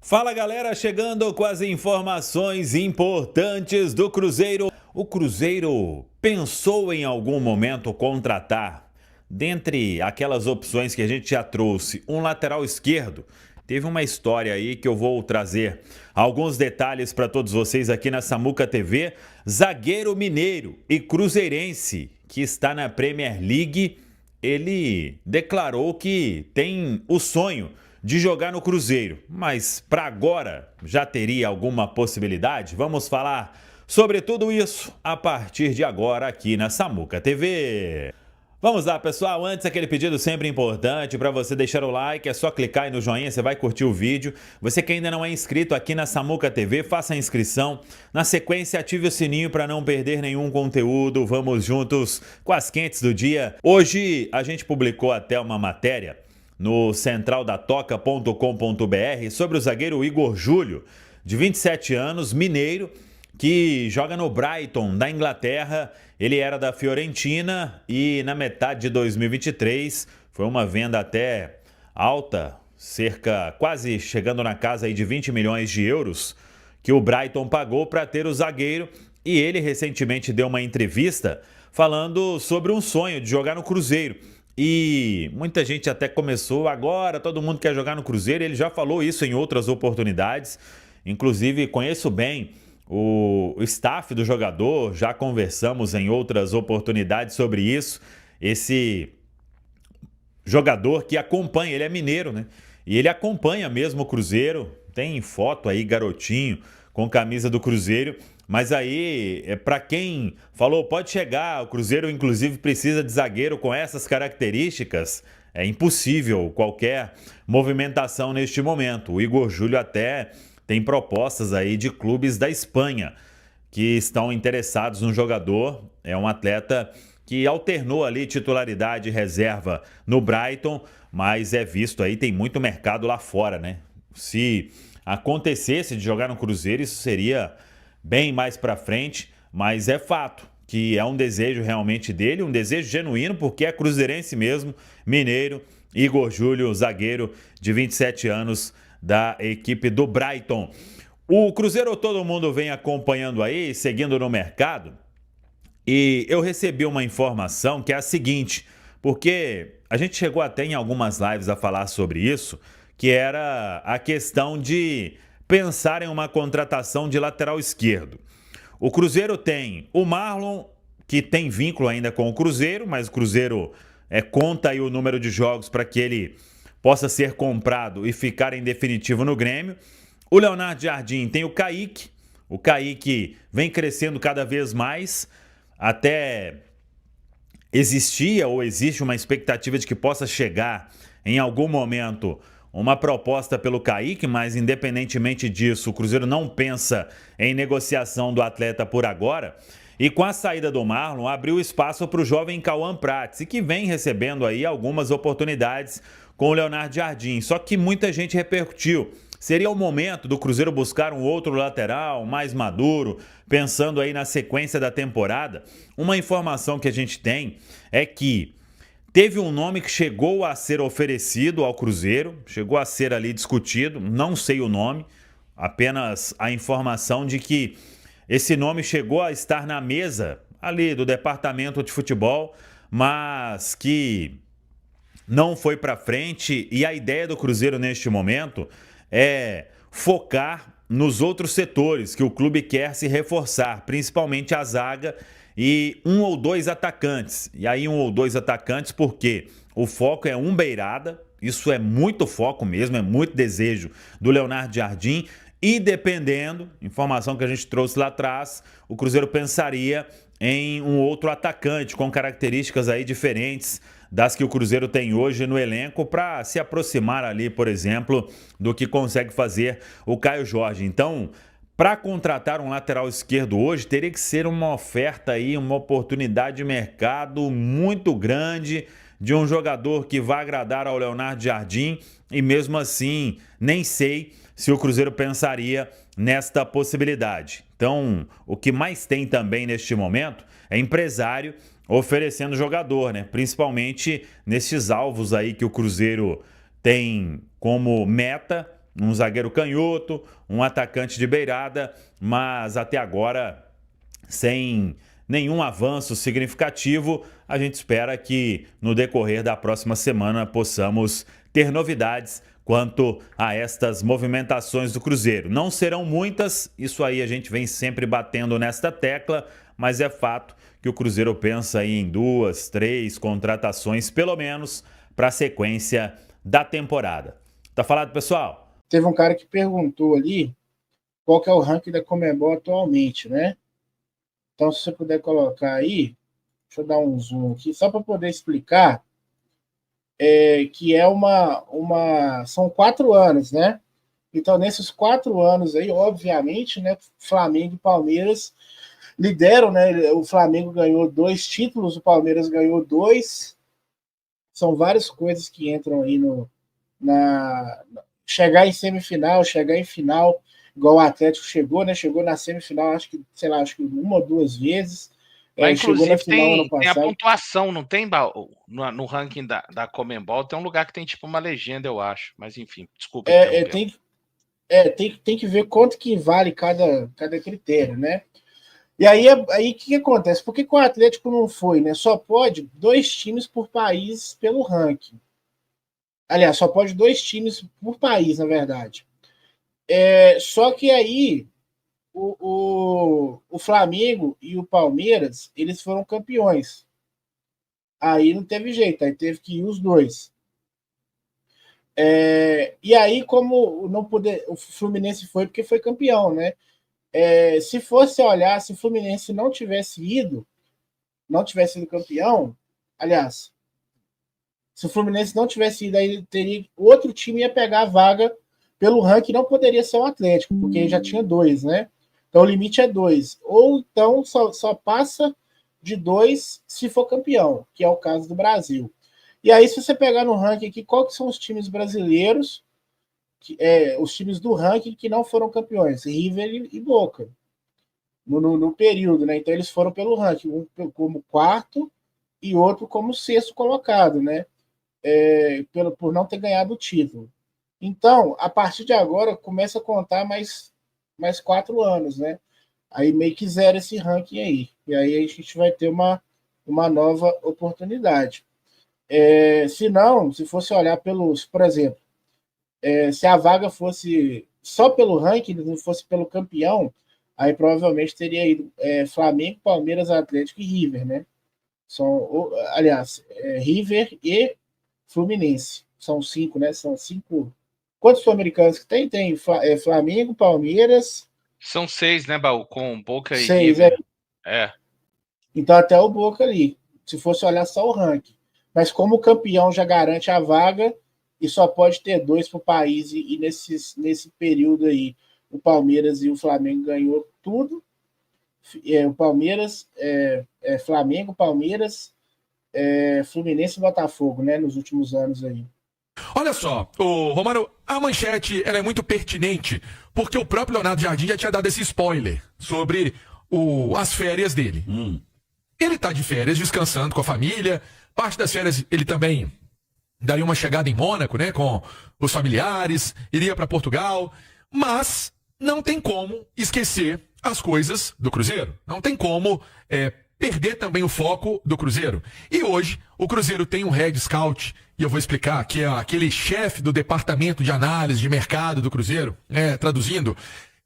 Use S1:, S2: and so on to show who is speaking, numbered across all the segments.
S1: Fala galera, chegando com as informações importantes do Cruzeiro. O Cruzeiro pensou em algum momento contratar, dentre aquelas opções que a gente já trouxe, um lateral esquerdo. Teve uma história aí que eu vou trazer alguns detalhes para todos vocês aqui na Samuca TV. Zagueiro mineiro e cruzeirense que está na Premier League, ele declarou que tem o sonho de jogar no Cruzeiro, mas para agora já teria alguma possibilidade? Vamos falar sobre tudo isso a partir de agora aqui na Samuca TV. Vamos lá, pessoal, antes aquele pedido sempre importante para você deixar o like, é só clicar aí no joinha, você vai curtir o vídeo. Você que ainda não é inscrito aqui na Samuca TV, faça a inscrição. Na sequência, ative o sininho para não perder nenhum conteúdo. Vamos juntos com as quentes do dia. Hoje a gente publicou até uma matéria no centraldatoca.com.br sobre o zagueiro Igor Júlio, de 27 anos, mineiro, que joga no Brighton, da Inglaterra. Ele era da Fiorentina e na metade de 2023 foi uma venda até alta, quase chegando na casa aí de 20 milhões de euros, que o Brighton pagou para ter o zagueiro. E ele recentemente deu uma entrevista falando sobre um sonho de jogar no Cruzeiro. E muita gente até começou agora, todo mundo quer jogar no Cruzeiro. Ele já falou isso em outras oportunidades. Inclusive, conheço bem o staff do jogador, já conversamos em outras oportunidades sobre isso. Esse jogador que acompanha, ele é mineiro, né? E ele acompanha mesmo o Cruzeiro. Tem foto aí, garotinho, com camisa do Cruzeiro. Mas aí, para quem falou, pode chegar, o Cruzeiro inclusive precisa de zagueiro com essas características, é impossível qualquer movimentação neste momento. O Igor Júlio até tem propostas aí de clubes da Espanha que estão interessados no jogador. É um atleta que alternou ali titularidade e reserva no Brighton, mas é visto aí, tem muito mercado lá fora, né? Se acontecesse de jogar no Cruzeiro, isso seria bem mais para frente, mas é fato que é um desejo realmente dele, um desejo genuíno, porque é cruzeirense mesmo, mineiro. Igor Júlio, zagueiro de 27 anos da equipe do Brighton. O Cruzeiro todo mundo vem acompanhando aí, seguindo no mercado, e eu recebi uma informação que é a seguinte, porque a gente chegou até em algumas lives a falar sobre isso, que era a questão de pensar em uma contratação de lateral esquerdo. O Cruzeiro tem o Marlon, que tem vínculo ainda com o Cruzeiro, mas o Cruzeiro conta aí o número de jogos para que ele possa ser comprado e ficar em definitivo no Grêmio. O Leonardo Jardim tem o Kaique vem crescendo cada vez mais, até existia ou existe uma expectativa de que possa chegar em algum momento uma proposta pelo Kaique, mas independentemente disso, o Cruzeiro não pensa em negociação do atleta por agora. E com a saída do Marlon, abriu espaço para o jovem Cauã Prats, que vem recebendo aí algumas oportunidades com o Leonardo Jardim. Só que muita gente repercutiu. Seria o momento do Cruzeiro buscar um outro lateral mais maduro, pensando aí na sequência da temporada? Uma informação que a gente tem é que teve um nome que chegou a ser oferecido ao Cruzeiro, chegou a ser ali discutido, não sei o nome, apenas a informação de que esse nome chegou a estar na mesa ali do departamento de futebol, mas que não foi para frente. E a ideia do Cruzeiro neste momento é focar nos outros setores que o clube quer se reforçar, principalmente a zaga e um ou dois atacantes. E aí um ou dois atacantes porque o foco é um beirada, isso é muito foco mesmo, é muito desejo do Leonardo Jardim. E dependendo, informação que a gente trouxe lá atrás, o Cruzeiro pensaria em um outro atacante com características aí diferentes das que o Cruzeiro tem hoje no elenco, para se aproximar ali, por exemplo, do que consegue fazer o Caio Jorge. Então, para contratar um lateral esquerdo hoje, teria que ser uma oferta aí, uma oportunidade de mercado muito grande, de um jogador que vai agradar ao Leonardo Jardim, e mesmo assim, nem sei se o Cruzeiro pensaria nesta possibilidade. Então, o que mais tem também neste momento é empresário oferecendo jogador, né? Principalmente nesses alvos aí que o Cruzeiro tem como meta, um zagueiro canhoto, um atacante de beirada, mas até agora sem nenhum avanço significativo. A gente espera que no decorrer da próxima semana possamos ter novidades quanto a estas movimentações do Cruzeiro. Não serão muitas, isso aí a gente vem sempre batendo nesta tecla, mas é fato que o Cruzeiro pensa em 2, 3 contratações, pelo menos, para a sequência da temporada. Tá falado, pessoal?
S2: Teve um cara que perguntou ali qual que é o ranking da Conmebol atualmente, né? Então, se você puder colocar aí, deixa eu dar um zoom aqui, só para poder explicar, que é são 4 anos, né? Então, nesses 4 anos aí, obviamente, né, Flamengo e Palmeiras lideram, né? O Flamengo ganhou 2 títulos, o Palmeiras ganhou 2. São várias coisas que entram aí chegar em semifinal, chegar em final, igual o Atlético chegou, né? Chegou na semifinal, acho que 1 ou 2 vezes.
S3: Mas,
S2: chegou na final ano
S3: tem a
S2: passado.
S3: pontuação, não tem, no ranking da Conmebol, tem um lugar que tem tipo uma legenda, eu acho. Mas enfim, desculpa.
S2: Tem que ver quanto que vale cada critério, né? E aí o que acontece? Por que o Atlético não foi, né? Só pode 2 times por país pelo ranking. Aliás, só pode 2 times por país, na verdade. Só que aí o Flamengo e o Palmeiras, eles foram campeões. Aí não teve jeito, aí teve que ir os 2. E aí, como não poder, o Fluminense foi porque foi campeão, né? Se fosse olhar, se o Fluminense não tivesse ido campeão, aliás, se o Fluminense não tivesse ido, aí teria outro time ia pegar a vaga pelo ranking, não poderia ser o Atlético, porque já tinha 2, né? Então o limite é 2. Ou então só passa de 2 se for campeão, que é o caso do Brasil. E aí, se você pegar no ranking aqui, qual que são os times brasileiros, os times do ranking que não foram campeões? River e Boca. No período, né? Então eles foram pelo ranking, um como 4º e outro como 6º colocado, né? Por não ter ganhado o título. Então, a partir de agora, começa a contar mais 4 anos, né? Aí meio que zera esse ranking aí. E aí a gente vai ter uma nova oportunidade. Se fosse olhar por exemplo, se a vaga fosse só pelo ranking, não fosse pelo campeão, aí provavelmente teria ido Flamengo, Palmeiras, Atlético e River, né? Aliás, River e Fluminense. São 5, né? São 5. Quantos sul-americanos que tem? Tem Flamengo, Palmeiras.
S3: São 6, né, Baú? Com Boca e
S2: 6,
S3: River.
S2: Então até o Boca ali, se fosse olhar só o ranking. Mas como o campeão já garante a vaga e só pode ter 2 para o país, e nesse período aí o Palmeiras e o Flamengo ganhou tudo. O Palmeiras, Flamengo, Palmeiras, Fluminense e Botafogo, né, nos últimos anos aí.
S4: Olha só, Romano, a manchete ela é muito pertinente, porque o próprio Leonardo Jardim já tinha dado esse spoiler sobre as férias dele. Ele está de férias, descansando com a família. Parte das férias ele também daria uma chegada em Mônaco, né, com os familiares, iria para Portugal, mas não tem como esquecer as coisas do Cruzeiro. Não tem como perder também o foco do Cruzeiro. E hoje o Cruzeiro tem um head scout, e eu vou explicar, que é aquele chefe do departamento de análise de mercado do Cruzeiro, traduzindo,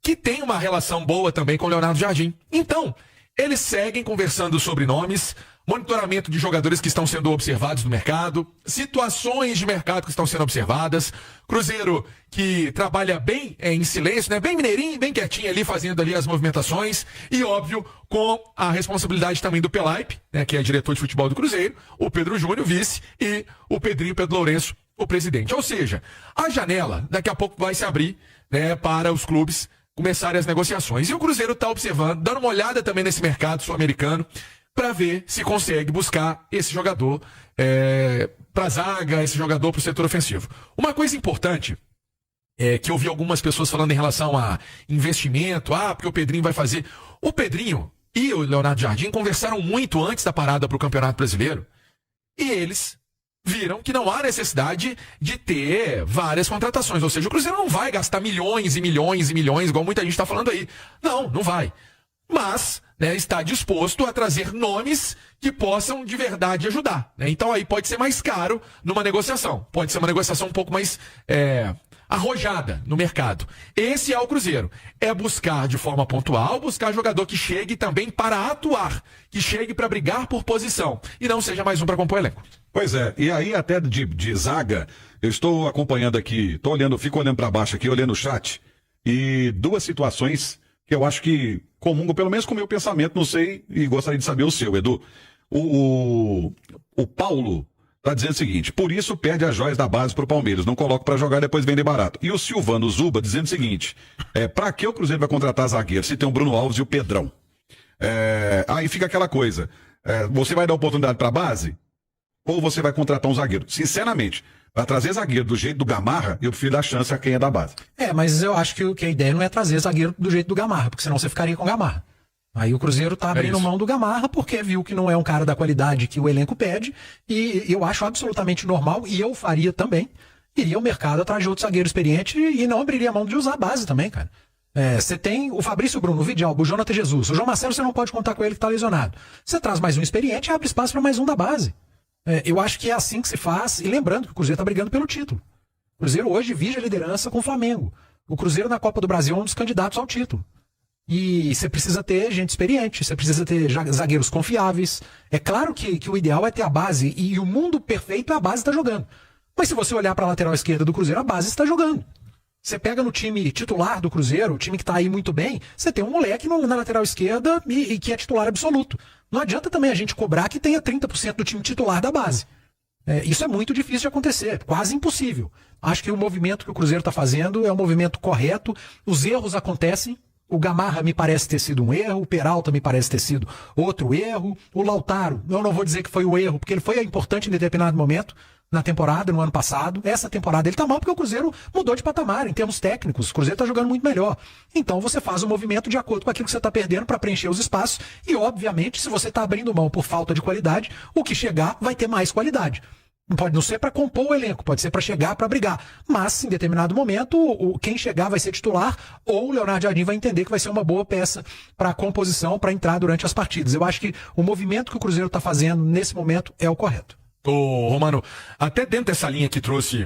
S4: que tem uma relação boa também com o Leonardo Jardim. Então, eles seguem conversando sobre nomes, monitoramento de jogadores que estão sendo observados no mercado, situações de mercado que estão sendo observadas, Cruzeiro que trabalha bem em silêncio, né? Bem mineirinho, bem quietinho ali, fazendo ali as movimentações, e óbvio, com a responsabilidade também do Pelaipe, né, que é diretor de futebol do Cruzeiro, o Pedro Júnior, vice, e o Pedro Lourenço, o presidente. Ou seja, a janela daqui a pouco vai se abrir, né, para os clubes começarem as negociações. E o Cruzeiro está observando, dando uma olhada também nesse mercado sul-americano, para ver se consegue buscar esse jogador para a zaga, esse jogador para o setor ofensivo. Uma coisa importante que eu vi algumas pessoas falando em relação a investimento, porque o Pedrinho vai fazer. O Pedrinho e o Leonardo Jardim conversaram muito antes da parada para o Campeonato Brasileiro, e eles viram que não há necessidade de ter várias contratações. Ou seja, o Cruzeiro não vai gastar milhões e milhões e milhões, igual muita gente está falando aí. Não vai. Mas, né, está disposto a trazer nomes que possam de verdade ajudar, né? Então aí pode ser mais caro numa negociação. Pode ser uma negociação um pouco mais arrojada no mercado. Esse é o Cruzeiro. É buscar de forma pontual, buscar jogador que chegue também para atuar, que chegue para brigar por posição e não seja mais um para compor elenco.
S5: Pois é, e aí até de zaga, eu estou acompanhando aqui, fico olhando para baixo aqui, olhando o chat, e duas situações que eu acho que comungam, pelo menos com o meu pensamento, não sei, e gostaria de saber o seu, Edu. O Paulo tá dizendo o seguinte: por isso perde as joias da base pro Palmeiras, não coloca para jogar e depois vende barato. E o Silvano Zuba dizendo o seguinte: para que o Cruzeiro vai contratar zagueiro se tem o Bruno Alves e o Pedrão? Aí fica aquela coisa, você vai dar oportunidade para a base? Ou você vai contratar um zagueiro? Sinceramente, para trazer zagueiro do jeito do Gamarra, eu prefiro dar chance a quem é da base.
S6: Mas eu acho que a ideia não é trazer zagueiro do jeito do Gamarra, porque senão você ficaria com o Gamarra. Aí o Cruzeiro tá abrindo mão do Gamarra porque viu que não é um cara da qualidade que o elenco pede, e eu acho absolutamente normal, e eu faria também, iria ao mercado atrás de outro zagueiro experiente e não abriria mão de usar a base também, cara. Você tem o Fabrício Bruno, o Vidal, o Jonathan Jesus, o João Marcelo você não pode contar com ele que tá lesionado. Você traz mais um experiente e abre espaço para mais um da base. Eu acho que é assim que se faz, e lembrando que o Cruzeiro está brigando pelo título. O Cruzeiro hoje vige a liderança com o Flamengo. O Cruzeiro na Copa do Brasil é um dos candidatos ao título. E você precisa ter gente experiente, você precisa ter zagueiros confiáveis. É claro que o ideal é ter a base, e o mundo perfeito é a base está jogando. Mas se você olhar para a lateral esquerda do Cruzeiro, a base está jogando. Você pega no time titular do Cruzeiro, o time que está aí muito bem, você tem um moleque na lateral esquerda e que é titular absoluto. Não adianta também a gente cobrar que tenha 30% do time titular da base. Isso é muito difícil de acontecer, quase impossível. Acho que o movimento que o Cruzeiro está fazendo é um movimento correto, os erros acontecem. O Gamarra me parece ter sido um erro, o Peralta me parece ter sido outro erro, o Lautaro, eu não vou dizer que foi o erro, porque ele foi importante em determinado momento na temporada, no ano passado. Essa temporada ele tá mal porque o Cruzeiro mudou de patamar em termos técnicos, o Cruzeiro tá jogando muito melhor. Então você faz o movimento de acordo com aquilo que você tá perdendo para preencher os espaços, e obviamente se você tá abrindo mão por falta de qualidade, o que chegar vai ter mais qualidade. Pode não ser para compor o elenco, pode ser para chegar, para brigar. Mas, em determinado momento, quem chegar vai ser titular, ou o Leonardo Jardim vai entender que vai ser uma boa peça para a composição, para entrar durante as partidas. Eu acho que o movimento que o Cruzeiro está fazendo nesse momento é o correto.
S4: Ô, Romano, até dentro dessa linha que trouxe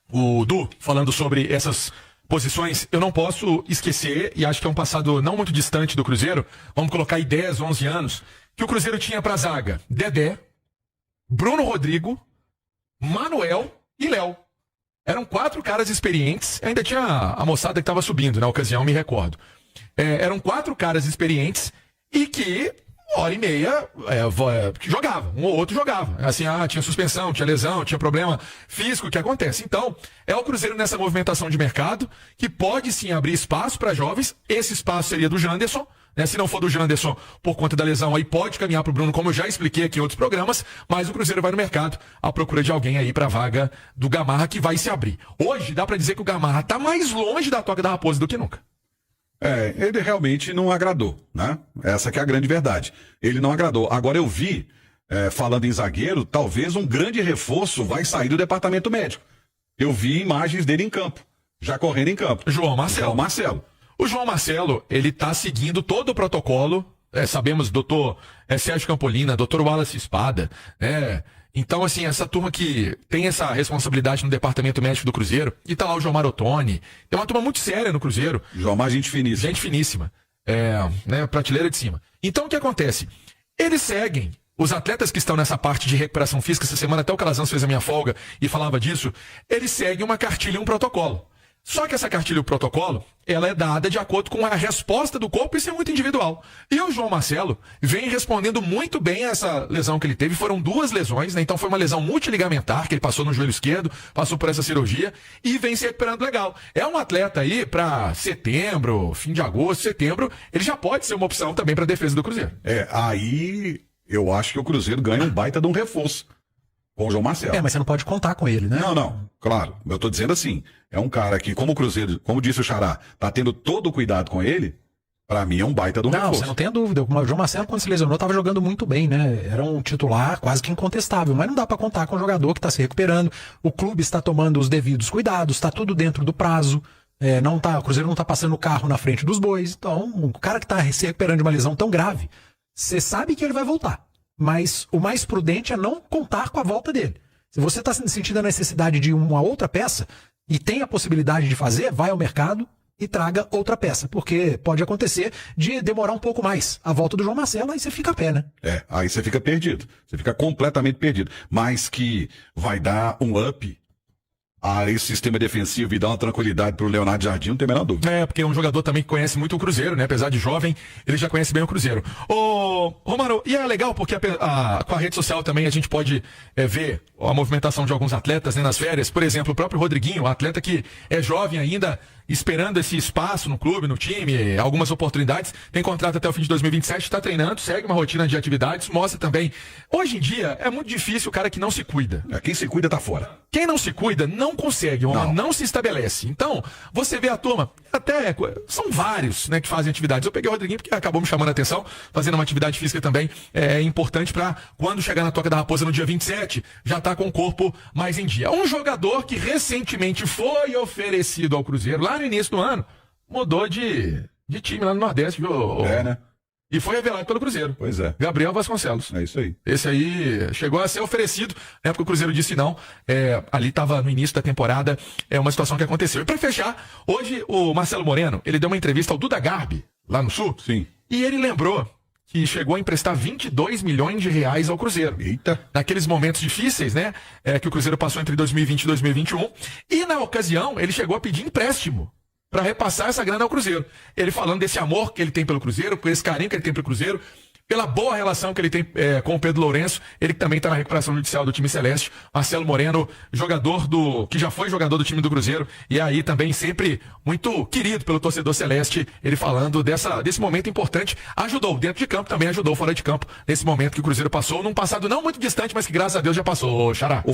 S4: o Du, falando sobre essas posições, eu não posso esquecer, e acho que é um passado não muito distante do Cruzeiro, vamos colocar aí 10, 11 anos, que o Cruzeiro tinha para zaga Dedé, Bruno Rodrigo, Manuel e Léo. Eram 4 caras experientes. Ainda tinha a moçada que estava subindo na ocasião, me recordo. Eram 4 caras experientes e que, hora e meia, jogavam. Um ou outro jogava. Assim, tinha suspensão, tinha lesão, tinha problema físico que acontece. Então, é o Cruzeiro nessa movimentação de mercado que pode sim abrir espaço para jovens. Esse espaço seria do Janderson. Se não for do Janderson por conta da lesão, aí pode caminhar para o Bruno, como eu já expliquei aqui em outros programas, mas o Cruzeiro vai no mercado à procura de alguém aí para a vaga do Gamarra, que vai se abrir. Hoje dá para dizer que o Gamarra está mais longe da toca da raposa do que nunca.
S5: Ele realmente não agradou, né? Essa que é a grande verdade. Ele não agradou. Agora eu vi, falando em zagueiro, talvez um grande reforço vai sair do departamento médico. Eu vi imagens dele em campo, já correndo em campo.
S4: João Marcelo. O João Marcelo, ele tá seguindo todo o protocolo, sabemos, doutor Sérgio Campolina, doutor Wallace Espada, Então, assim, essa turma que tem essa responsabilidade no departamento médico do Cruzeiro, e tá lá o João Marotoni, tem uma turma muito séria no Cruzeiro.
S5: João Mar, gente finíssima.
S4: Gente finíssima, prateleira de cima. Então, o que acontece? Eles seguem. Os atletas que estão nessa parte de recuperação física, essa semana até o Calazans fez a minha folga e falava disso, eles seguem uma cartilha e um protocolo. Só que essa cartilha e o protocolo, ela é dada de acordo com a resposta do corpo, e isso é muito individual. E o João Marcelo vem respondendo muito bem a essa lesão que ele teve. Foram 2 lesões, Então foi uma lesão multiligamentar que ele passou no joelho esquerdo, passou por essa cirurgia e vem se recuperando legal. É um atleta aí para setembro, fim de agosto, setembro, ele já pode ser uma opção também para a defesa do Cruzeiro.
S5: Aí eu acho que o Cruzeiro ganha um baita de um reforço com o João Marcelo.
S6: Mas você não pode contar com ele, né?
S5: Não, claro. Eu tô dizendo assim, é um cara que, como o Cruzeiro, como disse o Xará, tá tendo todo o cuidado com ele, Pra mim é um baita do
S6: Não,
S5: reforço.
S6: você não tem dúvida. O João Marcelo, quando se lesionou, estava jogando muito bem, né? Era um titular quase que incontestável, mas não dá para contar com um jogador que está se recuperando. O clube está tomando os devidos cuidados, está tudo dentro do prazo. O Cruzeiro não está passando o carro na frente dos bois. Então, o cara que está se recuperando de uma lesão tão grave, você sabe que ele vai voltar. Mas o mais prudente é não contar com a volta dele. Se você está sentindo a necessidade de uma outra peça e tem a possibilidade de fazer, vai ao mercado e traga outra peça, porque pode acontecer de demorar um pouco mais a volta do João Marcelo, aí você fica a pé, né?
S5: Aí você fica perdido. Você fica completamente perdido. Mas que vai dar um up a esse sistema defensivo e dar uma tranquilidade pro Leonardo Jardim, não tem a menor dúvida.
S4: Porque é um jogador também que conhece muito o Cruzeiro, né? Apesar de jovem, ele já conhece bem o Cruzeiro. Ô, Romano, e é legal porque com a rede social também a gente pode ver a movimentação de alguns atletas, né, nas férias. Por exemplo, o próprio Rodriguinho, um atleta que é jovem ainda, esperando esse espaço no clube, no time, algumas oportunidades, tem contrato até o fim de 2027, está treinando, segue uma rotina de atividades, mostra também. Hoje em dia, é muito difícil o cara que não se cuida.
S5: Quem se cuida tá fora.
S4: Quem não se cuida não consegue, não se estabelece. Então, você vê a turma, até são vários, né, que fazem atividades. Eu peguei o Rodriguinho porque acabou me chamando a atenção, fazendo uma atividade física também é importante para quando chegar na Toca da Raposa no dia 27, já tá com o corpo mais em dia. Um jogador que recentemente foi oferecido ao Cruzeiro, lá no início do ano, mudou de time lá no Nordeste, viu?
S5: Né?
S4: E foi revelado pelo Cruzeiro.
S5: Pois é.
S4: Gabriel Vasconcelos.
S5: É isso aí.
S4: Esse aí chegou a ser oferecido, né? Porque o Cruzeiro disse não. Ali estava no início da temporada, uma situação que aconteceu. E para fechar, hoje o Marcelo Moreno, ele deu uma entrevista ao Duda Garbi, lá no Sul.
S5: Sim.
S4: E ele lembrou que chegou a emprestar 22 milhões de reais ao Cruzeiro.
S5: Eita.
S4: Naqueles momentos difíceis, né? Que o Cruzeiro passou entre 2020 e 2021. E na ocasião, ele chegou a pedir empréstimo para repassar essa grana ao Cruzeiro. Ele falando desse amor que ele tem pelo Cruzeiro, por esse carinho que ele tem pelo Cruzeiro, pela boa relação que ele tem com o Pedro Lourenço, ele que também está na recuperação judicial do time celeste. Marcelo Moreno, que já foi jogador do time do Cruzeiro, e aí também sempre muito querido pelo torcedor celeste, ele falando desse momento importante, ajudou dentro de campo, também ajudou fora de campo, nesse momento que o Cruzeiro passou, num passado não muito distante, mas que graças a Deus já passou, Xará.